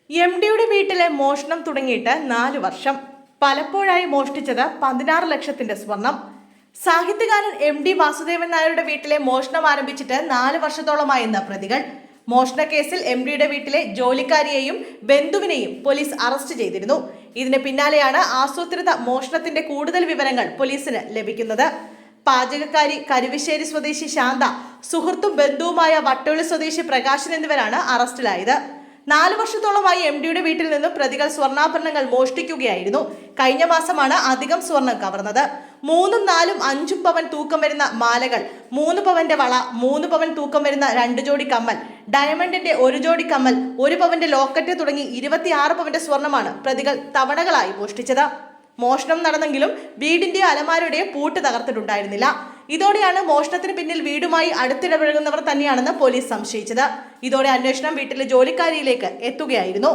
എം.ഡിയുടെ വീട്ടിലെ മോഷണം തുടങ്ങിയിട്ട് 4 വർഷം. പലപ്പോഴായി മോഷ്ടിച്ചത് 16 ലക്ഷത്തിന്റെ സ്വർണം. സാഹിത്യകാരൻ എം.ഡി. വാസുദേവൻ നായരുടെ വീട്ടിലെ മോഷണം ആരംഭിച്ചിട്ട് 4 വർഷത്തോളമായെന്ന് പ്രതികൾ. മോഷണക്കേസിൽ എം.ഡിയുടെ വീട്ടിലെ ജോലിക്കാരിയെയും ബന്ധുവിനെയും പോലീസ് അറസ്റ്റ് ചെയ്തിരുന്നു. ഇതിന് പിന്നാലെയാണ് ആസൂത്രിത മോഷണത്തിന്റെ കൂടുതൽ വിവരങ്ങൾ പോലീസിന് ലഭിക്കുന്നത്. പാചകക്കാരി കരുവശ്ശേരി സ്വദേശി ശാന്ത, സുഹൃത്തും ബന്ധുവുമായ വട്ടോളി സ്വദേശി പ്രകാശൻ എന്നിവരാണ് അറസ്റ്റിലായത്. 4 വർഷത്തോളമായി എം.ഡിയുടെ വീട്ടിൽ നിന്നും പ്രതികൾ സ്വർണ്ണാഭരണങ്ങൾ മോഷ്ടിക്കുകയായിരുന്നു. കഴിഞ്ഞ മാസമാണ് അധികം സ്വർണം കവർന്നത്. 3, 4, 5 പവൻ തൂക്കം വരുന്ന മാലകൾ, 3 പവന്റെ വള, 3 പവൻ തൂക്കം വരുന്ന 2 ജോഡി കമ്മൽ, ഡയമണ്ടിന്റെ 1 ജോഡി കമ്മൽ, 1 പവന്റെ ലോക്കറ്റ് തുടങ്ങി 26 പവന്റെ സ്വർണമാണ് പ്രതികൾ തവണകളായി മോഷ്ടിച്ചത്. മോഷണം നടന്നെങ്കിലും വീടിന്റെ അലമാരയുടെ പൂട്ട് തകർത്തിട്ടുണ്ടായിരുന്നില്ല. ഇതോടെയാണ് മോഷണത്തിന് പിന്നിൽ വീടുമായി അടുത്തിടപഴകുന്നവർ തന്നെയാണെന്ന് പോലീസ് സംശയിച്ചത്. ഇതോടെ അന്വേഷണം വീട്ടിലെ ജോലിക്കാരിയിലേക്ക് എത്തുകയായിരുന്നു.